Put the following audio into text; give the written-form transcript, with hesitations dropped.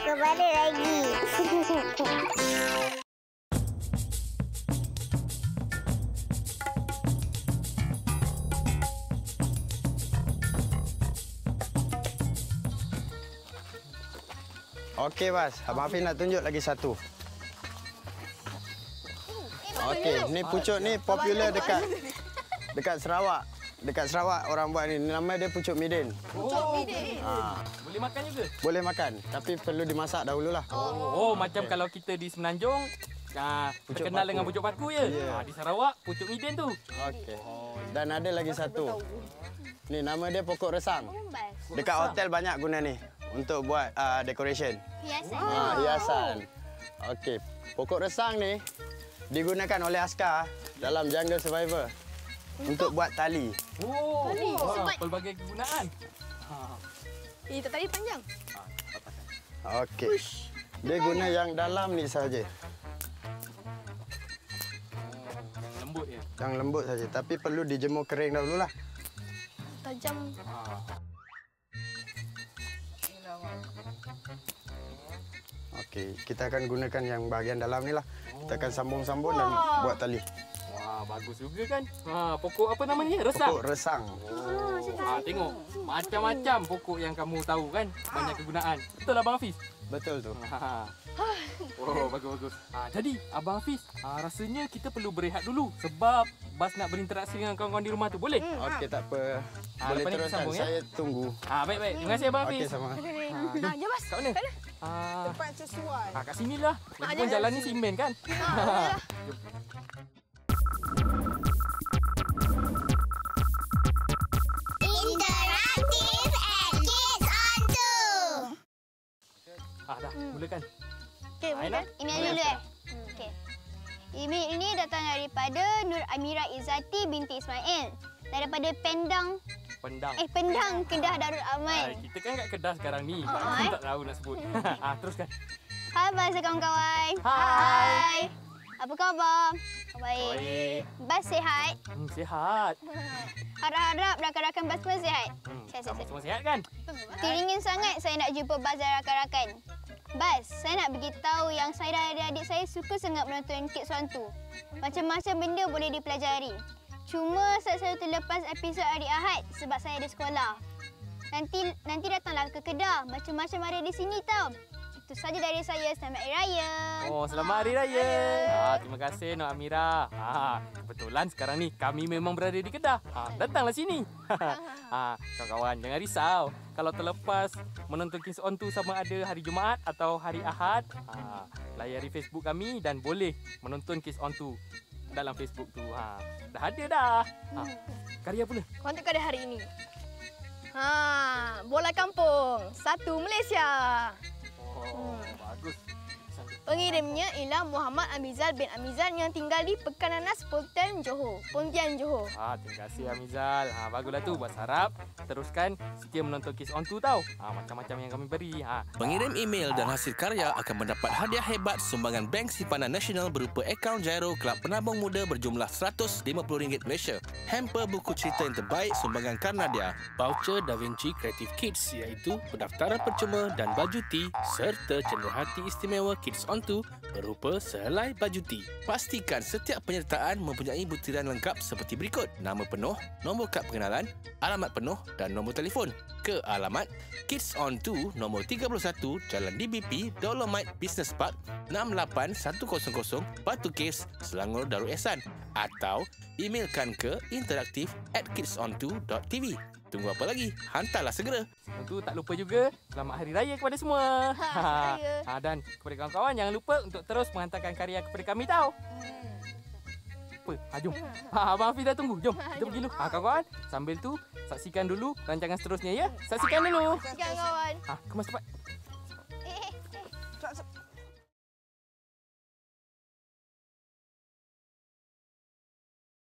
Kembali lagi. Okey, Bas. Abang Hafiz nak tunjuk lagi satu. Okey, ni pucuk ni popular dekat Sarawak. Dekat Sarawak orang buat ni. Nama dia pucuk midin. Pucuk midin. Boleh makan juga? Boleh makan, tapi perlu dimasak dahululah. Oh, macam kalau kita di Semenanjung, terkenal dengan pucuk paku ya. Ya. Di Sarawak, pucuk midin tu. Okey. Dan ada lagi satu. Ni nama dia pokok resang. Dekat hotel banyak guna ni untuk buat decoration. Hiasan. Hiasan. Okey, pokok resang ni digunakan oleh askar dalam jungle survivor untuk buat tali. Oh, Tali. pelbagai kegunaan. Tak tali panjang. Okey. Dia guna yang dalam ni saja. Lembut ya. Yang lembut saja, tapi perlu dijemur kering dahululah. Tajam. Okey, kita akan gunakan yang bahagian dalam ni lah. Kita akan sambung-sambung dan buat tali. Wah, bagus juga kan. Pokok apa namanya? Resang. Pokok resang. Tengok. Macam-macam pokok yang kamu tahu kan. Banyak kegunaan. Betul Abang Hafiz? Betul tu. Oh, bagus-bagus. Jadi, Abang Hafiz, rasanya kita perlu berehat dulu sebab Bas nak berinteraksi dengan kawan-kawan di rumah tu. Boleh? Okey, tak apa. Boleh lepas ni kita teruskan. sambung, ya? Saya tunggu. Baik-baik. Terima kasih Abang Hafiz. Okey, sama. Jom, Bas. Kat mana? Tempat sesuai. Kat sinilah. Lagipun jalan ni simen kan? Interaktif and Kids on 2. Dah, mulakan. Okey, Aina? email dulu Okey. Email ini datang daripada Nur Amira Izzati binti Ismail. Daripada Pendang. Pendang, Kedah Darul Aman. Kita kan kat Kedah sekarang ni. Aku tak tahu nak sebut. Teruskan. Hai Bas kawan-kawan. Hai. Apa khabar? Baik. Baik. Bas sihat? Sihat. Harap-harap rakan-rakan Bas pun sihat. Kamu semua sihat kan? Teringin sangat saya nak jumpa Bas dan rakan-rakan. Bas, saya nak beritahu yang saya dan adik-adik saya suka sangat menonton Kids On 2. Macam-macam benda boleh dipelajari. Cuma saya selalu terlepas episod hari Ahad sebab saya ada sekolah. Nanti datanglah ke Kedah. Macam-macam ada di sini tau. Itu saja dari saya. Selamat Hari Raya. Oh, selamat Hari Raya. Terima kasih Nur Amira. Kebetulan sekarang ni kami memang berada di Kedah. Datanglah sini. Kawan-kawan, jangan risau. Kalau terlepas menonton Kids On 2 sama ada hari Jumaat atau hari Ahad, layari Facebook kami dan boleh menonton Kids On 2 dalam Facebook tu. Dah ada dah. Karya pula. Konten karya hari ini. Bola kampung. 1 Malaysia. Bagus. Pengirimnya ialah Muhammad Amizal bin Amizal yang tinggal di Pekan Nanas, Pontian, Johor. Terima kasih Amizal. Baguslah tu. Buat harap teruskan setia menonton Kids On 2 tau. Macam-macam yang kami beri. Pengirim email dan hasil karya akan mendapat hadiah hebat sumbangan Bank Simpanan Nasional berupa akaun Giro Kelab Penabung Muda berjumlah RM150 Malaysia. Hamper buku cerita yang terbaik sumbangan Karnadia. Voucher Da Vinci Creative Kids iaitu pendaftaran percuma dan baju tee serta cenderahati istimewa Kids On 2 berupa sehelai baju tee. Pastikan setiap penyertaan mempunyai butiran lengkap seperti berikut: nama penuh, nombor kad pengenalan, alamat penuh dan nombor telefon ke alamat Kids On 2 nombor 31 Jalan DBP Dolomite Business Park 68100 Batu Caves, Selangor Darul Ehsan, atau emailkan ke interaktif@kidson2.tv. Tunggu apa lagi? Hantarlah segera. Tentu tak lupa juga selamat Hari Raya kepada semua. Dan kepada kawan-kawan jangan lupa untuk terus menghantarkan karya kepada kami tau. Apa? Jom. Abang Hafiz dah tunggu. Jom kita pergi dulu. Kawan-kawan, sambil tu saksikan dulu rancangan seterusnya ya. Saksikan dulu. Saksikan kawan. Kemas cepat.